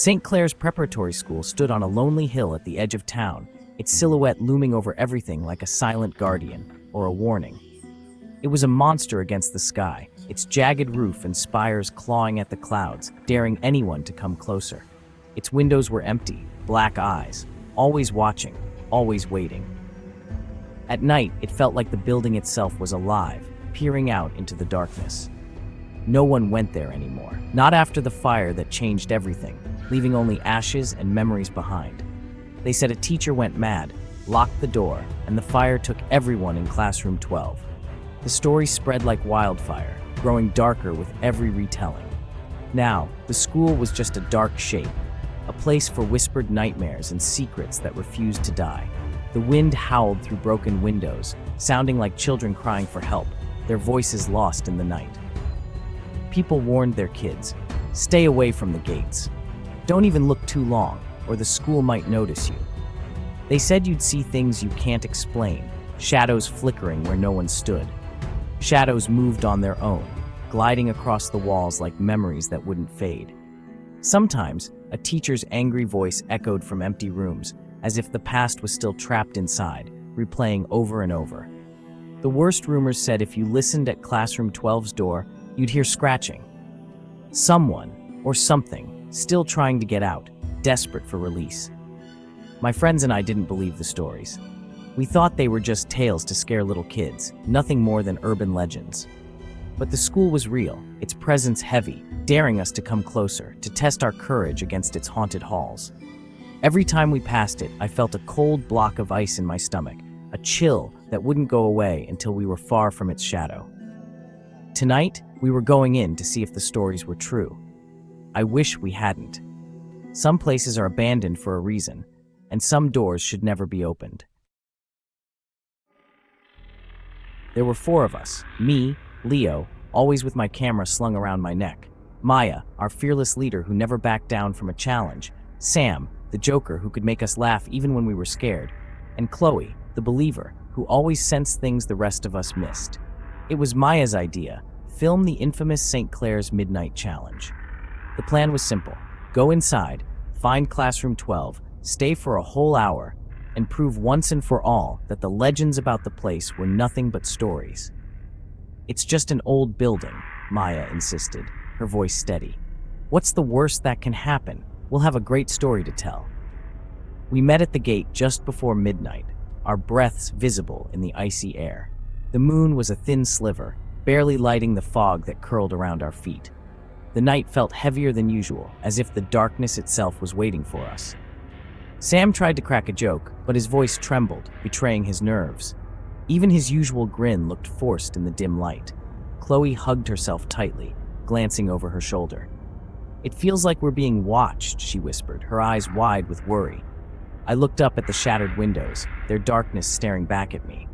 St. Clair's Preparatory School stood on a lonely hill at the edge of town, its silhouette looming over everything like a silent guardian or a warning. It was a monster against the sky, its jagged roof and spires clawing at the clouds, daring anyone to come closer. Its windows were empty, black eyes, always watching, always waiting. At night, it felt like the building itself was alive, peering out into the darkness. No one went there anymore, not after the fire that changed everything, leaving only ashes and memories behind. They said a teacher went mad, locked the door, and the fire took everyone in classroom 12. The story spread like wildfire, growing darker with every retelling. Now, the school was just a dark shape, a place for whispered nightmares and secrets that refused to die. The wind howled through broken windows, sounding like children crying for help, their voices lost in the night. People warned their kids, stay away from the gates. Don't even look too long, or the school might notice you. They said you'd see things you can't explain, shadows flickering where no one stood. Shadows moved on their own, gliding across the walls like memories that wouldn't fade. Sometimes, a teacher's angry voice echoed from empty rooms, as if the past was still trapped inside, replaying over and over. The worst rumors said if you listened at classroom 12's door, you'd hear scratching. Someone, or something, still trying to get out, desperate for release. My friends and I didn't believe the stories. We thought they were just tales to scare little kids, nothing more than urban legends. But the school was real, its presence heavy, daring us to come closer, to test our courage against its haunted halls. Every time we passed it, I felt a cold block of ice in my stomach, a chill that wouldn't go away until we were far from its shadow. Tonight, we were going in to see if the stories were true. I wish we hadn't. Some places are abandoned for a reason, and some doors should never be opened. There were 4 of us, me, Leo, always with my camera slung around my neck, Maya, our fearless leader who never backed down from a challenge, Sam, the joker who could make us laugh even when we were scared, and Chloe, the believer, who always sensed things the rest of us missed. It was Maya's idea, film the infamous St. Clair's Midnight Challenge. The plan was simple: go inside, find classroom 12, stay for a whole hour, and prove once and for all that the legends about the place were nothing but stories. It's just an old building, Maya insisted, her voice steady. What's the worst that can happen? We'll have a great story to tell. We met at the gate just before midnight, our breaths visible in the icy air. The moon was a thin sliver, barely lighting the fog that curled around our feet. The night felt heavier than usual, as if the darkness itself was waiting for us. Sam tried to crack a joke, but his voice trembled, betraying his nerves. Even his usual grin looked forced in the dim light. Chloe hugged herself tightly, glancing over her shoulder. "It feels like we're being watched," she whispered, her eyes wide with worry. I looked up at the shattered windows, their darkness staring back at me.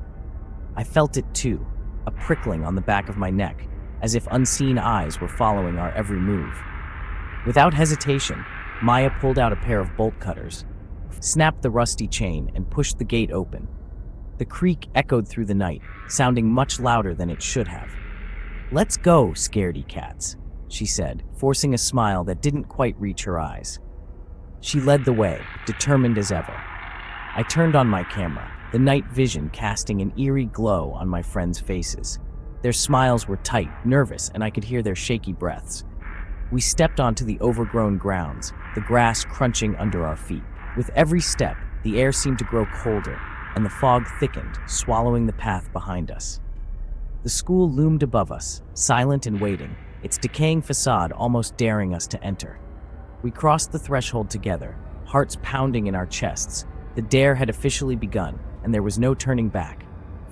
I felt it too, a prickling on the back of my neck, as if unseen eyes were following our every move. Without hesitation, Maya pulled out a pair of bolt cutters, snapped the rusty chain, and pushed the gate open. The creak echoed through the night, sounding much louder than it should have. "Let's go, scaredy cats," she said, forcing a smile that didn't quite reach her eyes. She led the way, determined as ever. I turned on my camera, the night vision casting an eerie glow on my friends' faces. Their smiles were tight, nervous, and I could hear their shaky breaths. We stepped onto the overgrown grounds, the grass crunching under our feet. With every step, the air seemed to grow colder, and the fog thickened, swallowing the path behind us. The school loomed above us, silent and waiting, its decaying facade almost daring us to enter. We crossed the threshold together, hearts pounding in our chests. The dare had officially begun, and there was no turning back.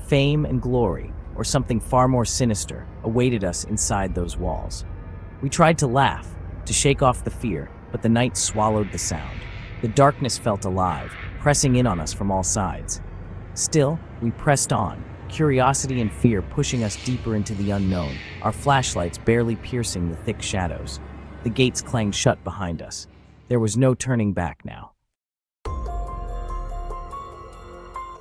Fame and glory, or something far more sinister, awaited us inside those walls. We tried to laugh, to shake off the fear, but the night swallowed the sound. The darkness felt alive, pressing in on us from all sides. Still, we pressed on, curiosity and fear pushing us deeper into the unknown, our flashlights barely piercing the thick shadows. The gates clanged shut behind us. There was no turning back now.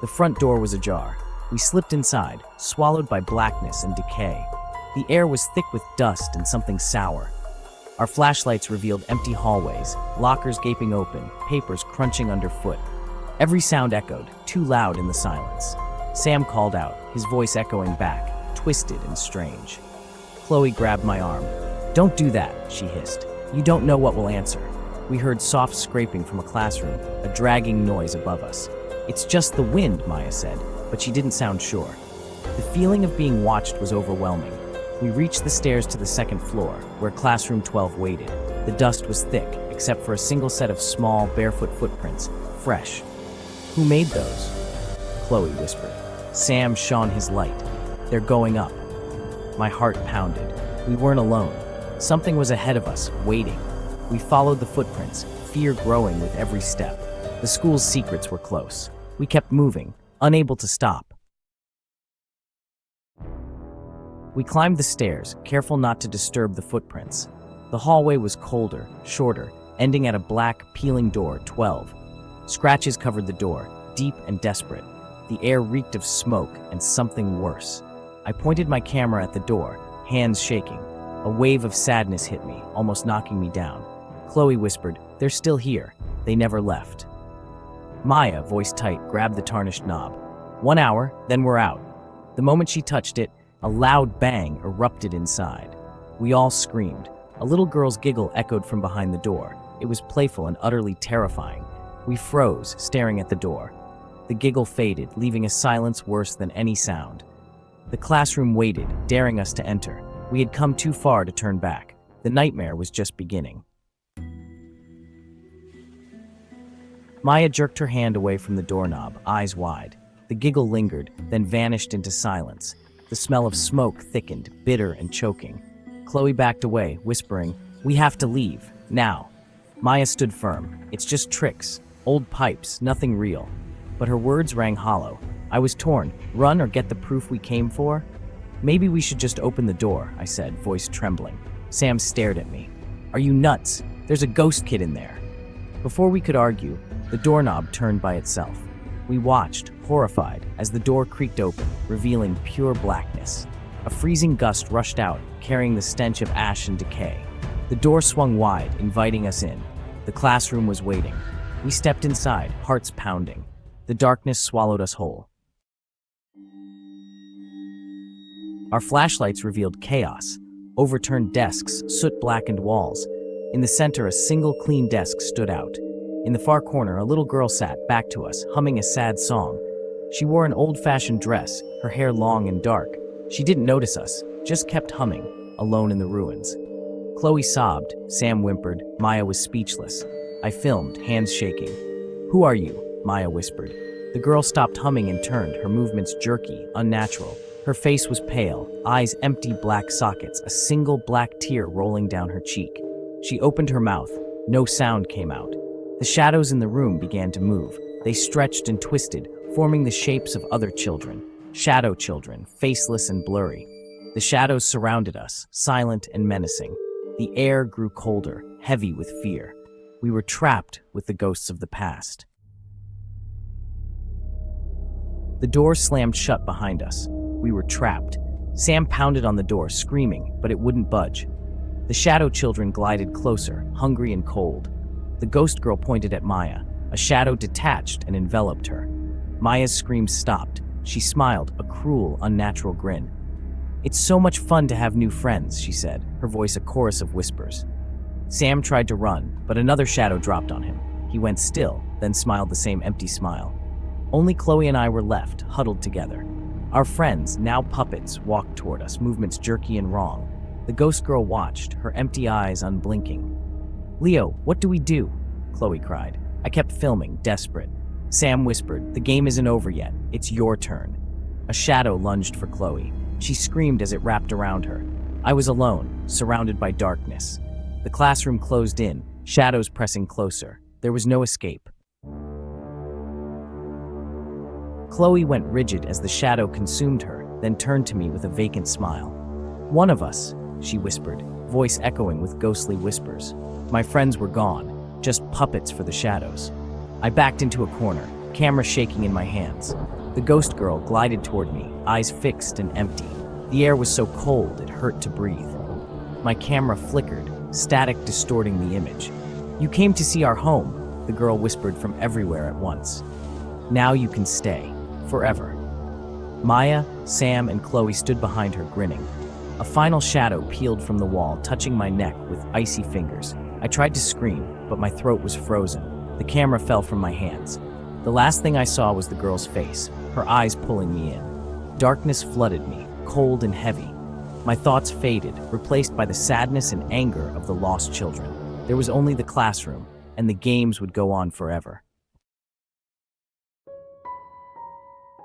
The front door was ajar. We slipped inside, swallowed by blackness and decay. The air was thick with dust and something sour. Our flashlights revealed empty hallways, lockers gaping open, papers crunching underfoot. Every sound echoed, too loud in the silence. Sam called out, his voice echoing back, twisted and strange. Chloe grabbed my arm. "Don't do that," she hissed. "You don't know what will answer." We heard soft scraping from a classroom, a dragging noise above us. "It's just the wind," Maya said, but she didn't sound sure. The feeling of being watched was overwhelming. We reached the stairs to the second floor, where classroom 12 waited. The dust was thick, except for a single set of small, barefoot footprints, fresh. "Who made those?" Chloe whispered. Sam shone his light. "They're going up." My heart pounded. We weren't alone. Something was ahead of us, waiting. We followed the footprints, fear growing with every step. The school's secrets were close. We kept moving, unable to stop. We climbed the stairs, careful not to disturb the footprints. The hallway was colder, shorter, ending at a black, peeling door, 12. Scratches covered the door, deep and desperate. The air reeked of smoke and something worse. I pointed my camera at the door, hands shaking. A wave of sadness hit me, almost knocking me down. Chloe whispered, "They're still here. They never left." Maya, voice tight, grabbed the tarnished knob. 1 hour, then we're out. The moment she touched it, a loud bang erupted inside. We all screamed. A little girl's giggle echoed from behind the door. It was playful and utterly terrifying. We froze, staring at the door. The giggle faded, leaving a silence worse than any sound. The classroom waited, daring us to enter. We had come too far to turn back. The nightmare was just beginning. Maya jerked her hand away from the doorknob, eyes wide. The giggle lingered, then vanished into silence. The smell of smoke thickened, bitter and choking. Chloe backed away, whispering, "We have to leave, now." Maya stood firm. "It's just tricks, old pipes, nothing real." But her words rang hollow. I was torn. Run or get the proof we came for? "Maybe we should just open the door," I said, voice trembling. Sam stared at me. "Are you nuts? There's a ghost kid in there." Before we could argue, the doorknob turned by itself. We watched, horrified, as the door creaked open, revealing pure blackness. A freezing gust rushed out, carrying the stench of ash and decay. The door swung wide, inviting us in. The classroom was waiting. We stepped inside, hearts pounding. The darkness swallowed us whole. Our flashlights revealed chaos. Overturned desks, soot-blackened walls. In the center, a single clean desk stood out. In the far corner, a little girl sat, back to us, humming a sad song. She wore an old-fashioned dress, her hair long and dark. She didn't notice us, just kept humming, alone in the ruins. Chloe sobbed, Sam whimpered, Maya was speechless. I filmed, hands shaking. "Who are you?" Maya whispered. The girl stopped humming and turned, her movements jerky, unnatural. Her face was pale, eyes empty black sockets, a single black tear rolling down her cheek. She opened her mouth. No sound came out. The shadows in the room began to move. They stretched and twisted, forming the shapes of other children. Shadow children, faceless and blurry. The shadows surrounded us, silent and menacing. The air grew colder, heavy with fear. We were trapped with the ghosts of the past. The door slammed shut behind us. We were trapped. Sam pounded on the door, screaming, but it wouldn't budge. The shadow children glided closer, hungry and cold. The ghost girl pointed at Maya. A shadow detached and enveloped her. Maya's screams stopped. She smiled, a cruel, unnatural grin. "It's so much fun to have new friends," she said, her voice a chorus of whispers. Sam tried to run, but another shadow dropped on him. He went still, then smiled the same empty smile. Only Chloe and I were left, huddled together. Our friends, now puppets, walked toward us, movements jerky and wrong. The ghost girl watched, her empty eyes unblinking. "Leo, what do we do?" Chloe cried. I kept filming, desperate. Sam whispered, "The game isn't over yet. It's your turn." A shadow lunged for Chloe. She screamed as it wrapped around her. I was alone, surrounded by darkness. The classroom closed in, shadows pressing closer. There was no escape. Chloe went rigid as the shadow consumed her, then turned to me with a vacant smile. "One of us," she whispered, voice echoing with ghostly whispers. My friends were gone, just puppets for the shadows. I backed into a corner, camera shaking in my hands. The ghost girl glided toward me, eyes fixed and empty. The air was so cold it hurt to breathe. My camera flickered, static distorting the image. "You came to see our home," the girl whispered from everywhere at once. "Now you can stay. Forever." Maya, Sam, and Chloe stood behind her, grinning. A final shadow peeled from the wall, touching my neck with icy fingers. I tried to scream, but my throat was frozen. The camera fell from my hands. The last thing I saw was the girl's face, her eyes pulling me in. Darkness flooded me, cold and heavy. My thoughts faded, replaced by the sadness and anger of the lost children. There was only the classroom, and the games would go on forever.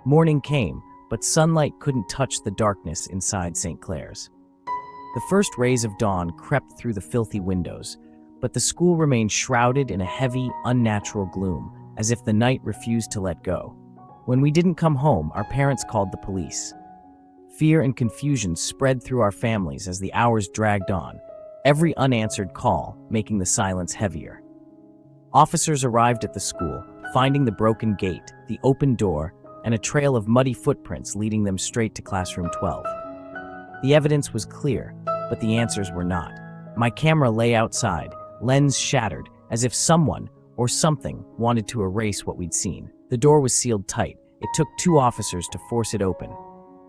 Morning came, but sunlight couldn't touch the darkness inside St. Clair's. The first rays of dawn crept through the filthy windows, but the school remained shrouded in a heavy, unnatural gloom, as if the night refused to let go. When we didn't come home, our parents called the police. Fear and confusion spread through our families as the hours dragged on, every unanswered call making the silence heavier. Officers arrived at the school, finding the broken gate, the open door, and a trail of muddy footprints leading them straight to classroom 12. The evidence was clear, but the answers were not. My camera lay outside, lens shattered, as if someone or something wanted to erase what we'd seen. The door was sealed tight. It took 2 officers to force it open,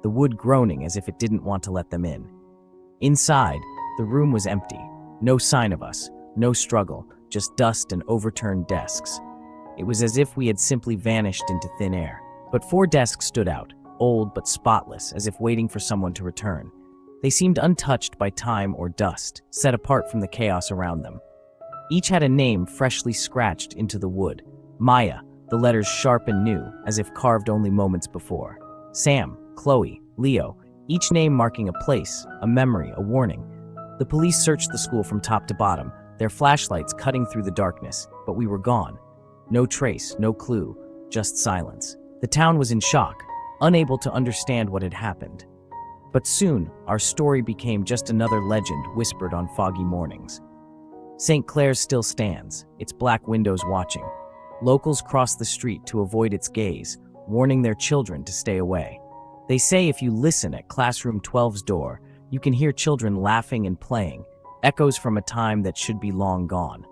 the wood groaning as if it didn't want to let them in. Inside, the room was empty. No sign of us, no struggle, just dust and overturned desks. It was as if we had simply vanished into thin air. But 4 desks stood out, old but spotless, as if waiting for someone to return. They seemed untouched by time or dust, set apart from the chaos around them. Each had a name freshly scratched into the wood. Maya, the letters sharp and new, as if carved only moments before. Sam, Chloe, Leo, each name marking a place, a memory, a warning. The police searched the school from top to bottom, their flashlights cutting through the darkness, but we were gone. No trace, no clue, just silence. The town was in shock, unable to understand what had happened. But soon, our story became just another legend whispered on foggy mornings. St. Clair's still stands, its black windows watching. Locals cross the street to avoid its gaze, warning their children to stay away. They say if you listen at classroom 12's door, you can hear children laughing and playing, echoes from a time that should be long gone.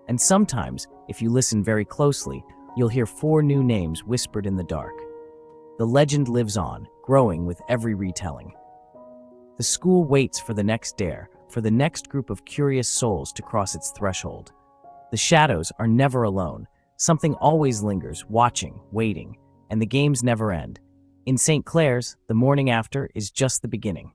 And sometimes, if you listen very closely, you'll hear 4 new names whispered in the dark. The legend lives on, growing with every retelling. The school waits for the next dare, for the next group of curious souls to cross its threshold. The shadows are never alone. Something always lingers, watching, waiting, and the games never end. In St. Clair's, the morning after is just the beginning.